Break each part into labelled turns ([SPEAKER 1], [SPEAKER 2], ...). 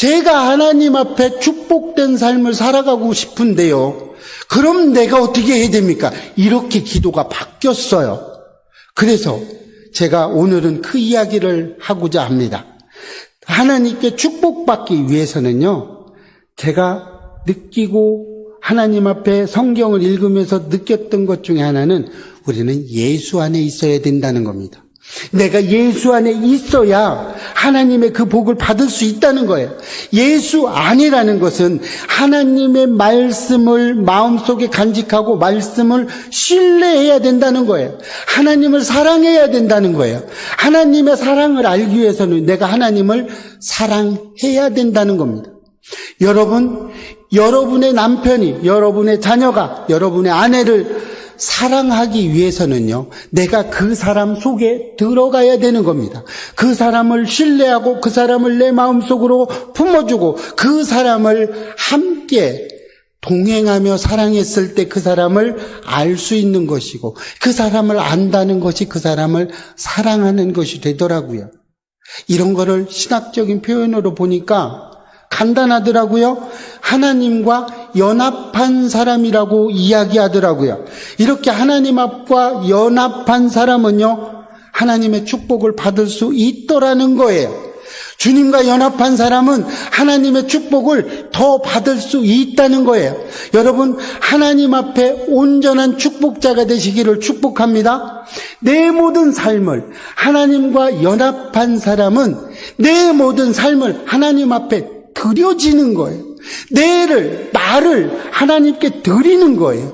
[SPEAKER 1] 제가 하나님 앞에 축복된 삶을 살아가고 싶은데요. 그럼 내가 어떻게 해야 됩니까? 이렇게 기도가 바뀌었어요. 그래서 제가 오늘은 그 이야기를 하고자 합니다. 하나님께 축복받기 위해서는요, 제가 느끼고 하나님 앞에 성경을 읽으면서 느꼈던 것 중에 하나는 우리는 예수 안에 있어야 된다는 겁니다. 내가 예수 안에 있어야 하나님의 그 복을 받을 수 있다는 거예요. 예수 안이라는 것은 하나님의 말씀을 마음속에 간직하고 말씀을 신뢰해야 된다는 거예요. 하나님을 사랑해야 된다는 거예요. 하나님의 사랑을 알기 위해서는 내가 하나님을 사랑해야 된다는 겁니다. 여러분, 여러분의 남편이, 여러분의 자녀가, 여러분의 아내를 사랑하기 위해서는요, 내가 그 사람 속에 들어가야 되는 겁니다. 그 사람을 신뢰하고 그 사람을 내 마음속으로 품어주고 그 사람을 함께 동행하며 사랑했을 때 그 사람을 알 수 있는 것이고 그 사람을 안다는 것이 그 사람을 사랑하는 것이 되더라고요. 이런 거를 신학적인 표현으로 보니까 간단하더라고요. 하나님과 연합한 사람이라고 이야기하더라고요. 이렇게 하나님 앞과 연합한 사람은요, 하나님의 축복을 받을 수 있더라는 거예요. 주님과 연합한 사람은 하나님의 축복을 더 받을 수 있다는 거예요. 여러분, 하나님 앞에 온전한 축복자가 되시기를 축복합니다. 내 모든 삶을 하나님과 연합한 사람은 내 모든 삶을 하나님 앞에 드려지는 거예요. 나를 하나님께 드리는 거예요.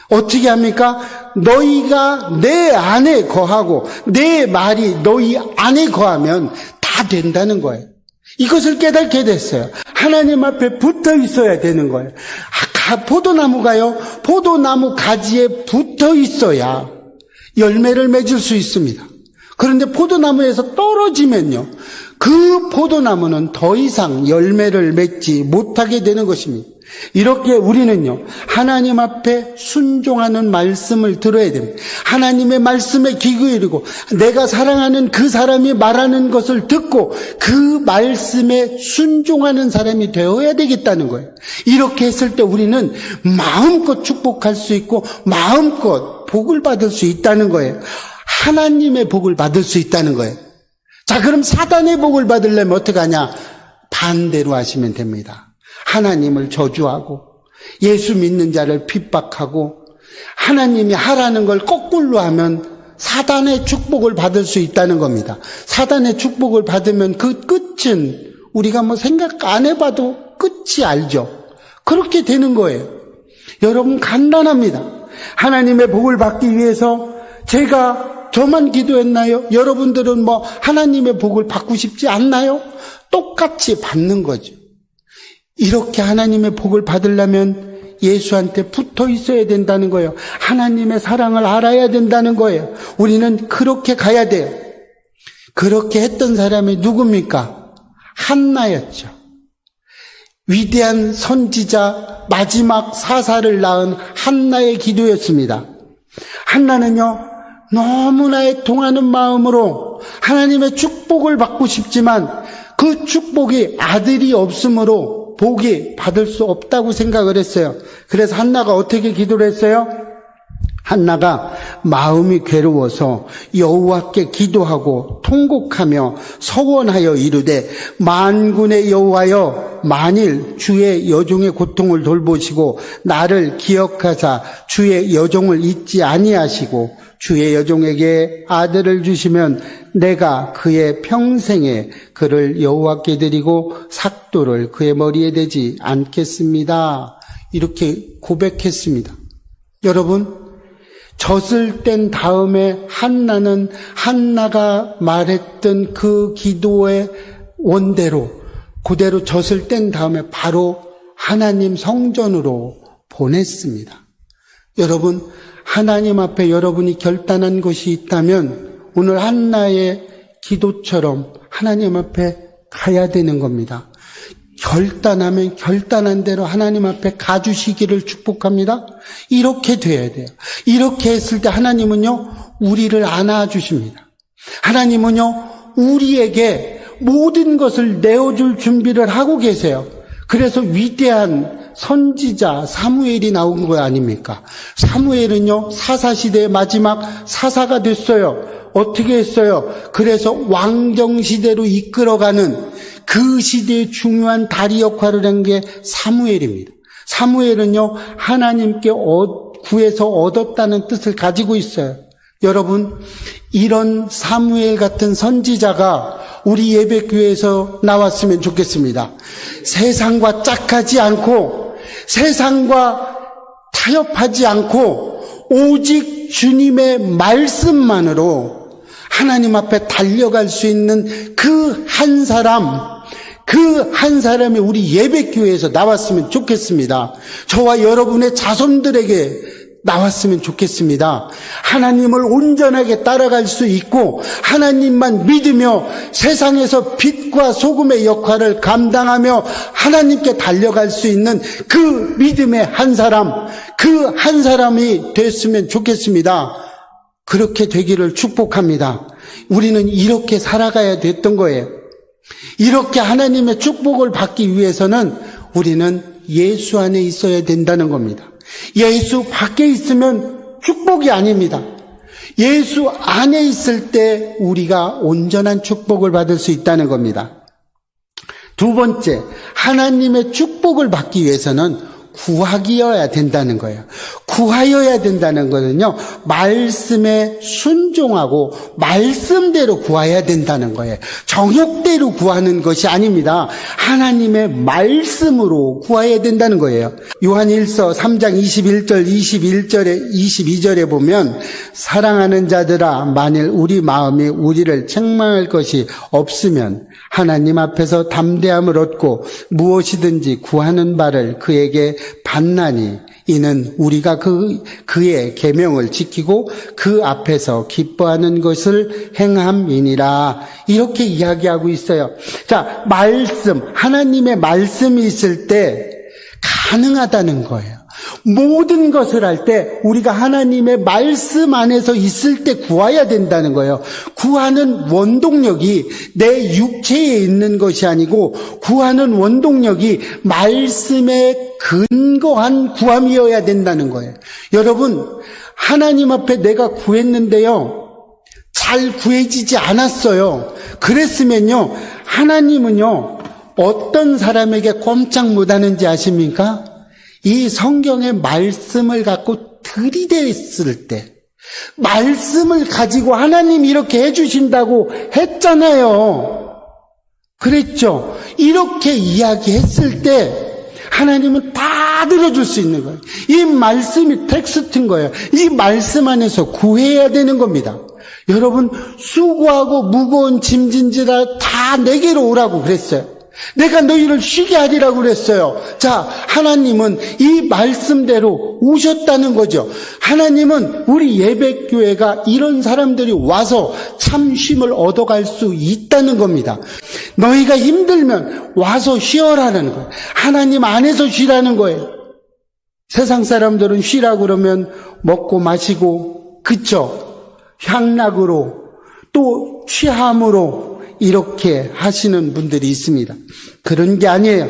[SPEAKER 1] 어떻게 합니까? 너희가 내 안에 거하고 내 말이 너희 안에 거하면 다 된다는 거예요. 이것을 깨닫게 됐어요. 하나님 앞에 붙어 있어야 되는 거예요. 포도나무가요, 포도나무 가지에 붙어 있어야 열매를 맺을 수 있습니다. 그런데 포도나무에서 떨어지면요, 그 포도나무는 더 이상 열매를 맺지 못하게 되는 것입니다. 이렇게 우리는요, 하나님 앞에 순종하는 말씀을 들어야 됩니다. 하나님의 말씀에 귀 기울이고 내가 사랑하는 그 사람이 말하는 것을 듣고 그 말씀에 순종하는 사람이 되어야 되겠다는 거예요. 이렇게 했을 때 우리는 마음껏 축복할 수 있고 마음껏 복을 받을 수 있다는 거예요. 하나님의 복을 받을 수 있다는 거예요. 자, 그럼 사단의 복을 받으려면 어떻게 하냐? 반대로 하시면 됩니다. 하나님을 저주하고 예수 믿는 자를 핍박하고 하나님이 하라는 걸 거꾸로 하면 사단의 축복을 받을 수 있다는 겁니다. 사단의 축복을 받으면 그 끝은 우리가 생각 안 해봐도 끝이 알죠. 그렇게 되는 거예요. 여러분, 간단합니다. 하나님의 복을 받기 위해서 제가 저만 기도했나요? 여러분들은 하나님의 복을 받고 싶지 않나요? 똑같이 받는 거죠. 이렇게 하나님의 복을 받으려면 예수한테 붙어 있어야 된다는 거예요. 하나님의 사랑을 알아야 된다는 거예요. 우리는 그렇게 가야 돼요. 그렇게 했던 사람이 누굽니까? 한나였죠. 위대한 선지자 마지막 사사를 낳은 한나의 기도였습니다. 한나는요, 너무나 애통하는 마음으로 하나님의 축복을 받고 싶지만 그 축복이 아들이 없으므로 복이 받을 수 없다고 생각을 했어요. 그래서 한나가 어떻게 기도를 했어요? 한나가 마음이 괴로워서 여호와께 기도하고 통곡하며 서원하여 이르되, 만군의 여호와여, 만일 주의 여종의 고통을 돌보시고 나를 기억하사 주의 여종을 잊지 아니하시고 주의 여종에게 아들을 주시면 내가 그의 평생에 그를 여호와께 드리고 삭도를 그의 머리에 대지 않겠습니다. 이렇게 고백했습니다. 여러분, 젖을 뗀 다음에 한나가 말했던 그 기도의 원대로 그대로 젖을 뗀 다음에 바로 하나님 성전으로 보냈습니다. 여러분, 하나님 앞에 여러분이 결단한 것이 있다면 오늘 한나의 기도처럼 하나님 앞에 가야 되는 겁니다. 결단하면 결단한 대로 하나님 앞에 가주시기를 축복합니다. 이렇게 돼야 돼요. 이렇게 했을 때 하나님은요, 우리를 안아주십니다. 하나님은요, 우리에게 모든 것을 내어줄 준비를 하고 계세요. 그래서 위대한 선지자 사무엘이 나온 거 아닙니까? 사무엘은요, 사사시대의 마지막 사사가 됐어요. 어떻게 했어요? 그래서 왕정시대로 이끌어가는 그 시대의 중요한 다리 역할을 한 게 사무엘입니다. 사무엘은요, 하나님께 구해서 얻었다는 뜻을 가지고 있어요. 여러분, 이런 사무엘 같은 선지자가 우리 예배교회에서 나왔으면 좋겠습니다. 세상과 짝하지 않고 세상과 타협하지 않고 오직 주님의 말씀만으로 하나님 앞에 달려갈 수 있는 그 한 사람이 우리 예배교회에서 나왔으면 좋겠습니다. 저와 여러분의 자손들에게 나왔으면 좋겠습니다. 하나님을 온전하게 따라갈 수 있고 하나님만 믿으며 세상에서 빛과 소금의 역할을 감당하며 하나님께 달려갈 수 있는 그 믿음의 한 사람이 됐으면 좋겠습니다. 그렇게 되기를 축복합니다. 우리는 이렇게 살아가야 됐던 거예요. 이렇게 하나님의 축복을 받기 위해서는 우리는 예수 안에 있어야 된다는 겁니다. 예수 밖에 있으면 축복이 아닙니다. 예수 안에 있을 때 우리가 온전한 축복을 받을 수 있다는 겁니다. 두 번째, 하나님의 축복을 받기 위해서는 구하기여야 된다는 거예요. 구하여야 된다는 것은요, 말씀에 순종하고 말씀대로 구해야 된다는 거예요. 정욕대로 구하는 것이 아닙니다. 하나님의 말씀으로 구해야 된다는 거예요. 요한일서 3장 21절, 22절에 보면 사랑하는 자들아, 만일 우리 마음이 우리를 책망할 것이 없으면 하나님 앞에서 담대함을 얻고 무엇이든지 구하는 바를 그에게 받나니 이는 우리가 그의 계명을 지키고 그 앞에서 기뻐하는 것을 행함이니라. 이렇게 이야기하고 있어요. 자, 하나님의 말씀이 있을 때 가능하다는 거예요. 모든 것을 할 때 우리가 하나님의 말씀 안에서 있을 때 구해야 된다는 거예요. 구하는 원동력이 내 육체에 있는 것이 아니고 구하는 원동력이 말씀에 근거한 구함이어야 된다는 거예요. 여러분, 하나님 앞에 내가 구했는데요, 잘 구해지지 않았어요. 그랬으면요, 하나님은요, 어떤 사람에게 꼼짝 못하는지 아십니까? 이 성경의 말씀을 갖고 들이댔을 때, 말씀을 가지고 하나님 이렇게 해주신다고 했잖아요. 그랬죠? 이렇게 이야기했을 때 하나님은 다 들어줄 수 있는 거예요. 이 말씀이 텍스트인 거예요. 이 말씀 안에서 구해야 되는 겁니다. 여러분, 수고하고 무거운 짐진지라 다 내게로 오라고 그랬어요. 내가 너희를 쉬게 하리라고 그랬어요. 자, 하나님은 이 말씀대로 오셨다는 거죠. 하나님은 우리 예배교회가 이런 사람들이 와서 참 쉼을 얻어갈 수 있다는 겁니다. 너희가 힘들면 와서 쉬어라는 거예요. 하나님 안에서 쉬라는 거예요. 세상 사람들은 쉬라고 그러면 먹고 마시고, 그쵸? 향락으로, 또 취함으로 이렇게 하시는 분들이 있습니다. 그런 게 아니에요.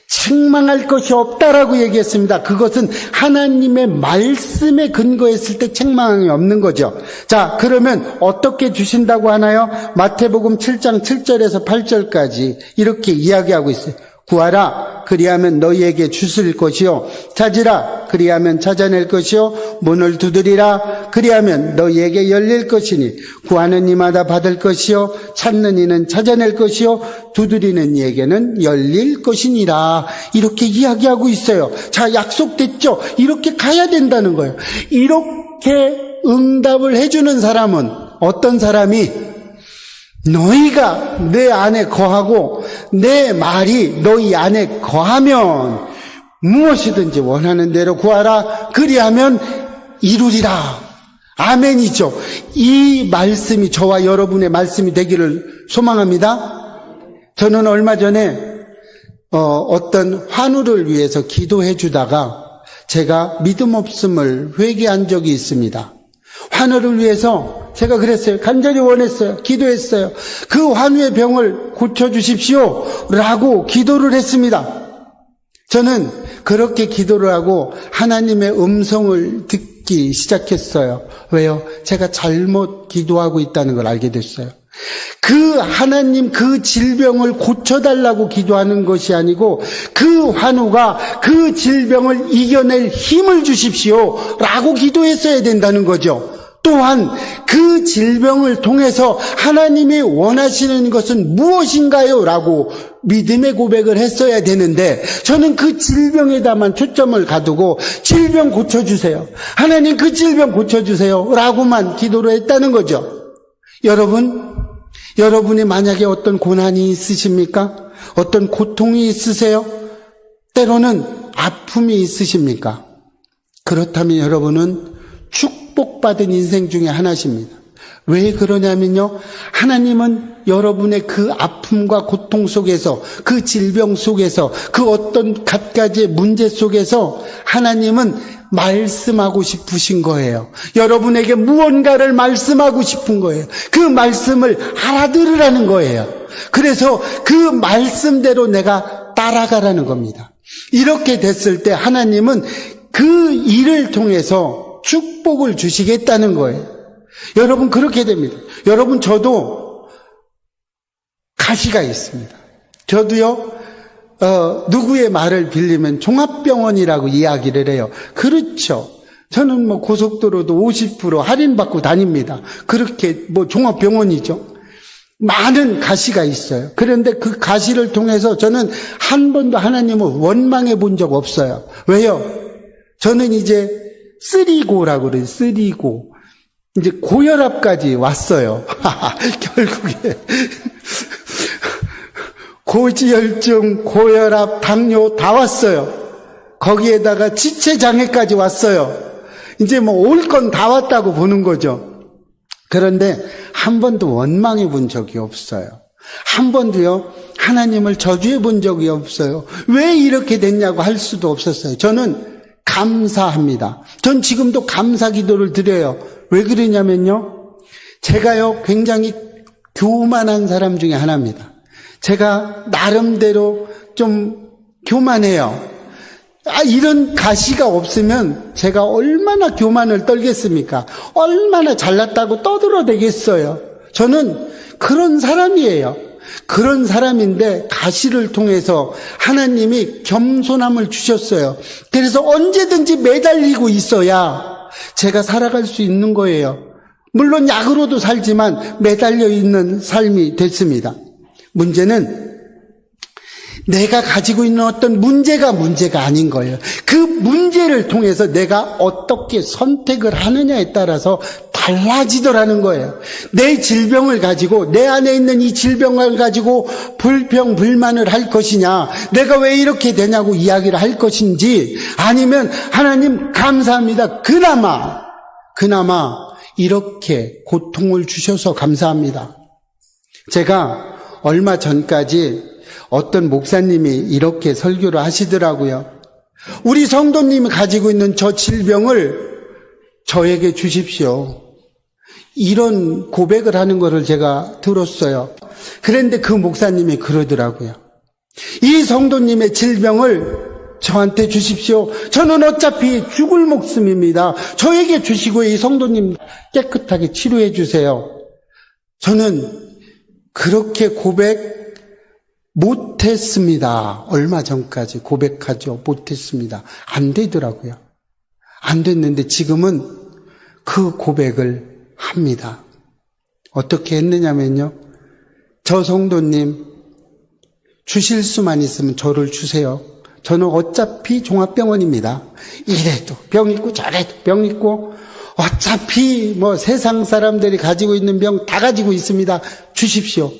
[SPEAKER 1] 책망할 것이 없다라고 얘기했습니다. 그것은 하나님의 말씀에 근거했을 때 책망이 없는 거죠. 자, 그러면 어떻게 주신다고 하나요? 마태복음 7장 7절에서 8절까지 이렇게 이야기하고 있어요. 구하라, 그리하면 너희에게 주실 것이요, 찾으라, 그리하면 찾아낼 것이요, 문을 두드리라, 그리하면 너희에게 열릴 것이니 구하는 이마다 받을 것이요, 찾는 이는 찾아낼 것이요, 두드리는 이에게는 열릴 것이니라. 이렇게 이야기하고 있어요. 자, 약속됐죠? 이렇게 가야 된다는 거예요. 이렇게 응답을 해주는 사람은 어떤 사람이 너희가 내 안에 거하고 내 말이 너희 안에 거하면 무엇이든지 원하는 대로 구하라, 그리하면 이루리라. 아멘이죠. 이 말씀이 저와 여러분의 말씀이 되기를 소망합니다. 저는 얼마 전에 어떤 환우를 위해서 기도해 주다가 제가 믿음 없음을 회개한 적이 있습니다. 환우를 위해서 제가 그랬어요. 간절히 원했어요. 기도했어요. 그 환우의 병을 고쳐주십시오 라고 기도를 했습니다. 저는 그렇게 기도를 하고 하나님의 음성을 듣기 시작했어요. 왜요? 제가 잘못 기도하고 있다는 걸 알게 됐어요. 그 하나님 그 질병을 고쳐달라고 기도하는 것이 아니고 그 환우가 그 질병을 이겨낼 힘을 주십시오 라고 기도했어야 된다는 거죠. 또한 그 질병을 통해서 하나님이 원하시는 것은 무엇인가요? 라고 믿음의 고백을 했어야 되는데 저는 그 질병에다만 초점을 가두고 질병 고쳐주세요. 하나님 그 질병 고쳐주세요 라고만 기도를 했다는 거죠. 여러분이 만약에 어떤 고난이 있으십니까? 어떤 고통이 있으세요? 때로는 아픔이 있으십니까? 그렇다면 여러분은 축복받은 인생 중에 하나십니다. 왜 그러냐면요, 하나님은 여러분의 그 아픔과 고통 속에서, 그 질병 속에서, 그 어떤 갖가지의 문제 속에서 하나님은 말씀하고 싶으신 거예요. 여러분에게 무언가를 말씀하고 싶은 거예요. 그 말씀을 알아들으라는 거예요. 그래서 그 말씀대로 내가 따라가라는 겁니다. 이렇게 됐을 때 하나님은 그 일을 통해서 축복을 주시겠다는 거예요. 여러분 그렇게 됩니다. 여러분 저도 가시가 있습니다. 저도요 누구의 말을 빌리면 종합병원이라고 이야기를 해요. 그렇죠. 저는 뭐 고속도로도 50% 할인받고 다닙니다. 그렇게 뭐 종합병원이죠. 많은 가시가 있어요. 그런데 그 가시를 통해서 저는 한 번도 하나님을 원망해 본 적 없어요. 왜요? 저는 이제 쓰리고라고 그래요. 쓰리고. 이제 고혈압까지 왔어요. 결국에. 고지혈증, 고혈압, 당뇨 다 왔어요. 거기에다가 지체장애까지 왔어요. 이제 뭐 올 건 다 왔다고 보는 거죠. 그런데 한 번도 원망해 본 적이 없어요. 한 번도요, 하나님을 저주해 본 적이 없어요. 왜 이렇게 됐냐고 할 수도 없었어요. 저는 감사합니다. 전 지금도 감사 기도를 드려요. 왜 그러냐면요, 제가요 굉장히 교만한 사람 중에 하나입니다. 제가 나름대로 좀 교만해요. 이런 가시가 없으면 제가 얼마나 교만을 떨겠습니까? 얼마나 잘났다고 떠들어대겠어요. 저는 그런 사람이에요. 그런 사람인데 가시를 통해서 하나님이 겸손함을 주셨어요. 그래서 언제든지 매달리고 있어야 제가 살아갈 수 있는 거예요. 물론 약으로도 살지만 매달려 있는 삶이 됐습니다. 문제는 내가 가지고 있는 어떤 문제가 아닌 거예요. 그 문제를 통해서 내가 어떻게 선택을 하느냐에 따라서 달라지더라는 거예요. 내 질병을 가지고, 내 안에 있는 이 질병을 가지고 불평, 불만을 할 것이냐, 내가 왜 이렇게 되냐고 이야기를 할 것인지, 아니면 하나님 감사합니다. 그나마 이렇게 고통을 주셔서 감사합니다. 제가 얼마 전까지 어떤 목사님이 이렇게 설교를 하시더라고요. 우리 성도님이 가지고 있는 저 질병을 저에게 주십시오. 이런 고백을 하는 것을 제가 들었어요. 그런데 그 목사님이 그러더라고요. 이 성도님의 질병을 저한테 주십시오. 저는 어차피 죽을 목숨입니다. 저에게 주시고 이 성도님 깨끗하게 치료해 주세요. 저는 그렇게 고백 못했습니다. 얼마 전까지 고백하죠. 못했습니다. 안 되더라고요. 안 됐는데 지금은 그 고백을 합니다. 어떻게 했느냐면요, 저 성도님 주실 수만 있으면 저를 주세요. 저는 어차피 종합병원입니다. 이래도 병 있고 저래도 병 있고 어차피 뭐 세상 사람들이 가지고 있는 병 다 가지고 있습니다. 주십시오.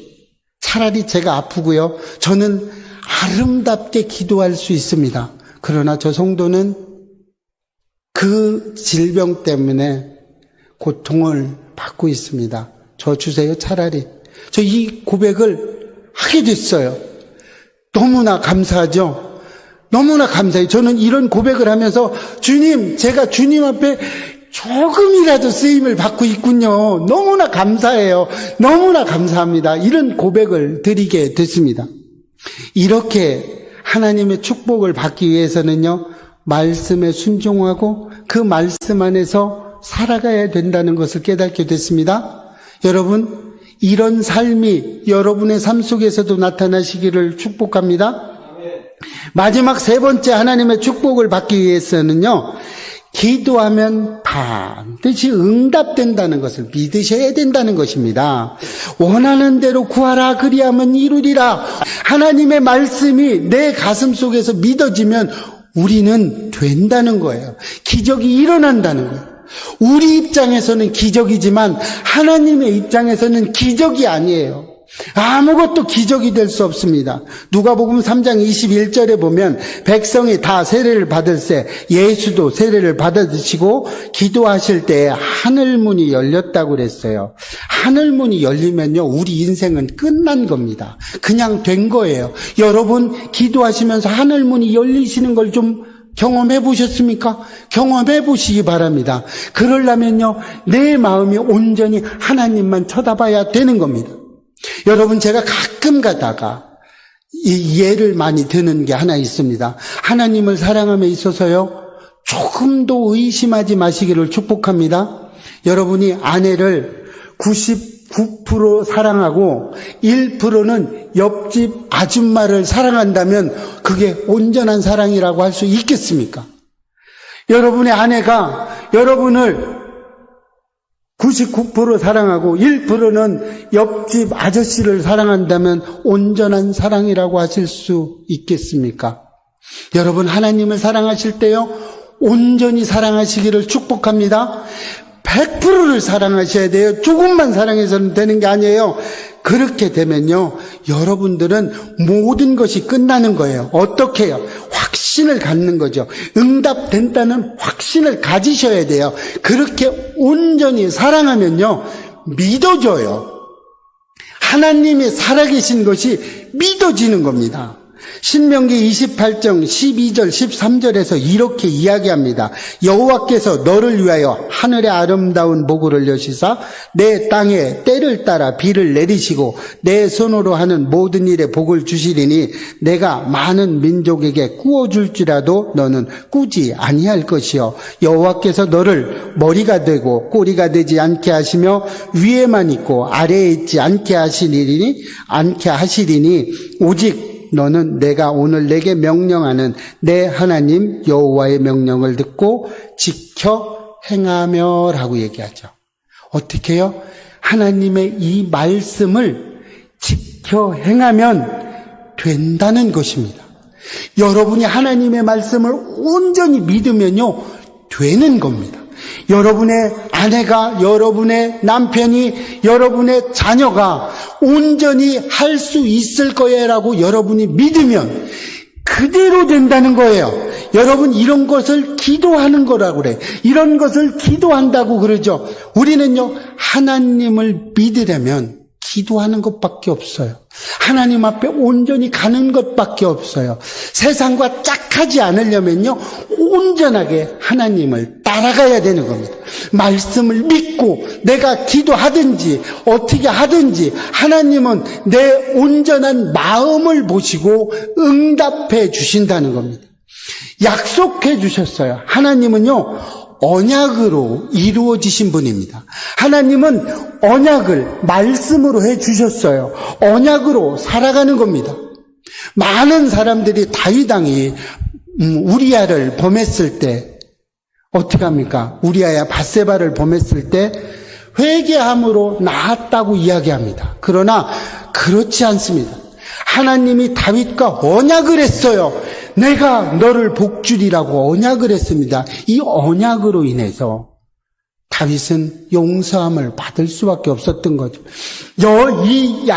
[SPEAKER 1] 차라리 제가 아프고요, 저는 아름답게 기도할 수 있습니다. 그러나 저 성도는 그 질병 때문에 고통을 받고 있습니다. 저 주세요. 차라리. 저 이 고백을 하게 됐어요. 너무나 감사하죠. 너무나 감사해요. 저는 이런 고백을 하면서 주님, 제가 주님 앞에 조금이라도 쓰임을 받고 있군요. 너무나 감사해요. 너무나 감사합니다. 이런 고백을 드리게 됐습니다. 이렇게 하나님의 축복을 받기 위해서는요, 말씀에 순종하고 그 말씀 안에서 살아가야 된다는 것을 깨닫게 됐습니다. 여러분, 이런 삶이 여러분의 삶 속에서도 나타나시기를 축복합니다. 마지막 세 번째 하나님의 축복을 받기 위해서는요, 기도하면 반드시 응답된다는 것을 믿으셔야 된다는 것입니다. 원하는 대로 구하라 그리하면 이루리라. 하나님의 말씀이 내 가슴 속에서 믿어지면 우리는 된다는 거예요. 기적이 일어난다는 거예요. 우리 입장에서는 기적이지만 하나님의 입장에서는 기적이 아니에요. 아무것도 기적이 될 수 없습니다. 누가복음 3장 21절에 보면 백성이 다 세례를 받을새 예수도 세례를 받으시고 기도하실 때 하늘문이 열렸다고 그랬어요. 하늘문이 열리면요, 우리 인생은 끝난 겁니다. 그냥 된 거예요. 여러분 기도하시면서 하늘문이 열리시는 걸 좀 경험해 보셨습니까? 경험해 보시기 바랍니다. 그러려면요, 내 마음이 온전히 하나님만 쳐다봐야 되는 겁니다. 여러분, 제가 가끔 가다가 이 예를 많이 드는 게 하나 있습니다. 하나님을 사랑함에 있어서요, 조금도 의심하지 마시기를 축복합니다. 여러분이 아내를 99% 사랑하고 1%는 옆집 아줌마를 사랑한다면 그게 온전한 사랑이라고 할 수 있겠습니까? 여러분의 아내가 여러분을 99% 사랑하고 1%는 옆집 아저씨를 사랑한다면 온전한 사랑이라고 하실 수 있겠습니까? 여러분, 하나님을 사랑하실 때요, 온전히 사랑하시기를 축복합니다. 100%를 사랑하셔야 돼요. 조금만 사랑해서는 되는 게 아니에요. 그렇게 되면요, 여러분들은 모든 것이 끝나는 거예요. 어떻게 해요? 확신을 갖는 거죠. 응답된다는 확신을 가지셔야 돼요. 그렇게 온전히 사랑하면요, 믿어져요. 하나님이 살아계신 것이 믿어지는 겁니다. 신명기 28장 12절 13절에서 이렇게 이야기합니다. 여호와께서 너를 위하여 하늘의 아름다운 보고를 여시사 내 땅에 때를 따라 비를 내리시고 내 손으로 하는 모든 일에 복을 주시리니 내가 많은 민족에게 꾸어줄지라도 너는 꾸지 아니할 것이요 여호와께서 너를 머리가 되고 꼬리가 되지 않게 하시며 위에만 있고 아래에 있지 않게 하시리니 오직 너는 내가 오늘 내게 명령하는 내 하나님 여호와의 명령을 듣고 지켜 행하며 라고 얘기하죠. 어떻게 해요? 하나님의 이 말씀을 지켜 행하면 된다는 것입니다. 여러분이 하나님의 말씀을 온전히 믿으면요, 되는 겁니다. 여러분의 아내가, 여러분의 남편이, 여러분의 자녀가 온전히 할 수 있을 거야라고 여러분이 믿으면 그대로 된다는 거예요. 여러분, 이런 것을 기도하는 거라고 그래. 이런 것을 기도한다고 그러죠. 우리는요, 하나님을 믿으려면 기도하는 것밖에 없어요. 하나님 앞에 온전히 가는 것밖에 없어요. 세상과 짝하지 않으려면요, 온전하게 하나님을 따라가야 되는 겁니다. 말씀을 믿고 내가 기도하든지 어떻게 하든지 하나님은 내 온전한 마음을 보시고 응답해 주신다는 겁니다. 약속해 주셨어요. 하나님은요, 언약으로 이루어지신 분입니다. 하나님은 언약을 말씀으로 해주셨어요. 언약으로 살아가는 겁니다. 많은 사람들이 다윗 왕이 우리아를 범했을 때 어떻게 합니까? 우리아야 밧세바를 범했을 때 회개함으로 나았다고 이야기합니다. 그러나 그렇지 않습니다. 하나님이 다윗과 언약을 했어요. 내가 너를 복주리라고 언약을 했습니다. 이 언약으로 인해서 다윗은 용서함을 받을 수밖에 없었던 거죠. 이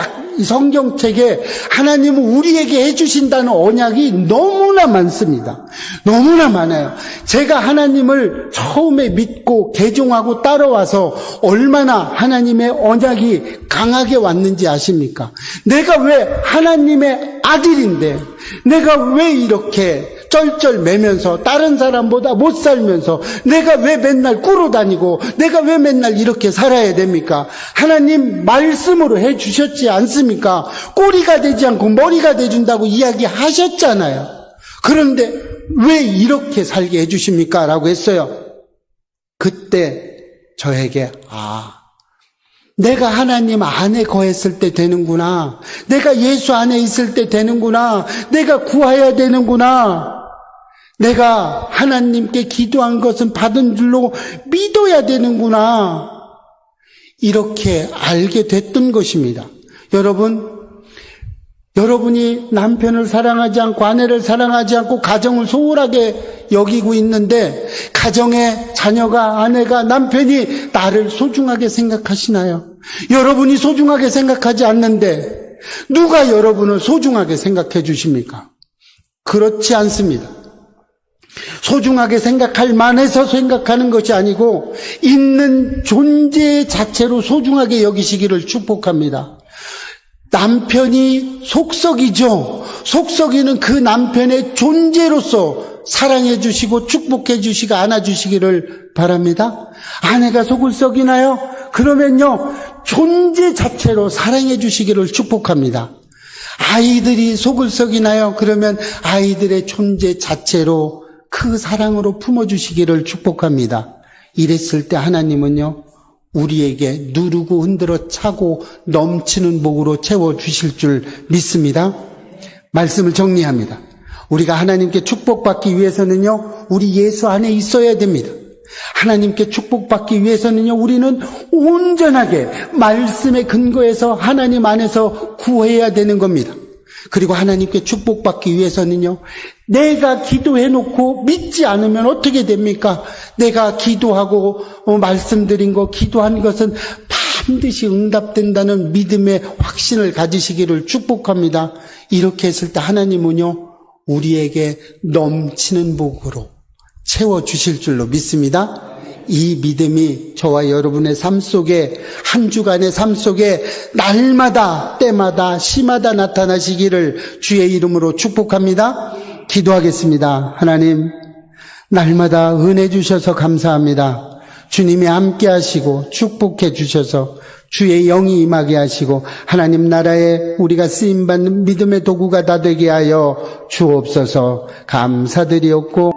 [SPEAKER 1] 성경책에 하나님은 우리에게 해주신다는 언약이 너무나 많습니다. 너무나 많아요. 제가 하나님을 처음에 믿고 개종하고 따라와서 얼마나 하나님의 언약이 강하게 왔는지 아십니까? 내가 왜 하나님의 아들인데 내가 왜 이렇게 쩔쩔매면서 다른 사람보다 못 살면서 내가 왜 맨날 꾸러 다니고 내가 왜 맨날 이렇게 살아야 됩니까? 하나님 말씀으로 해주셨지 않습니까? 꼬리가 되지 않고 머리가 돼준다고 이야기하셨잖아요. 그런데 왜 이렇게 살게 해주십니까? 라고 했어요. 그때 저에게 내가 하나님 안에 거했을 때 되는구나. 내가 예수 안에 있을 때 되는구나. 내가 구해야 되는구나. 내가 하나님께 기도한 것은 받은 줄로 믿어야 되는구나. 이렇게 알게 됐던 것입니다. 여러분이 남편을 사랑하지 않고 아내를 사랑하지 않고 가정을 소홀하게 여기고 있는데 가정의 자녀가 아내가 남편이 나를 소중하게 생각하시나요? 여러분이 소중하게 생각하지 않는데 누가 여러분을 소중하게 생각해 주십니까? 그렇지 않습니다. 소중하게 생각할 만해서 생각하는 것이 아니고 있는 존재 자체로 소중하게 여기시기를 축복합니다. 남편이 속썩이죠. 속썩이는 그 남편의 존재로서 사랑해 주시고 축복해 주시고 안아 주시기를 바랍니다. 아내가 속을 썩이나요? 그러면요, 존재 자체로 사랑해 주시기를 축복합니다. 아이들이 속을 썩이나요? 그러면 아이들의 존재 자체로 그 사랑으로 품어주시기를 축복합니다. 이랬을 때 하나님은요, 우리에게 누르고 흔들어 차고 넘치는 복으로 채워주실 줄 믿습니다. 말씀을 정리합니다. 우리가 하나님께 축복받기 위해서는요, 우리 예수 안에 있어야 됩니다. 하나님께 축복받기 위해서는요, 우리는 온전하게 말씀의 근거에서 하나님 안에서 구해야 되는 겁니다. 그리고 하나님께 축복받기 위해서는요, 내가 기도해놓고 믿지 않으면 어떻게 됩니까? 내가 기도하고 말씀드린 거, 기도한 것은 반드시 응답된다는 믿음의 확신을 가지시기를 축복합니다. 이렇게 했을 때 하나님은요, 우리에게 넘치는 복으로 채워주실 줄로 믿습니다. 이 믿음이 저와 여러분의 삶 속에, 한 주간의 삶 속에 날마다 때마다 시마다 나타나시기를 주의 이름으로 축복합니다. 기도하겠습니다. 하나님, 날마다 은혜 주셔서 감사합니다. 주님이 함께 하시고 축복해 주셔서 주의 영이 임하게 하시고 하나님 나라에 우리가 쓰임받는 믿음의 도구가 다 되게 하여 주옵소서. 감사드리옵고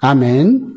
[SPEAKER 1] 아멘.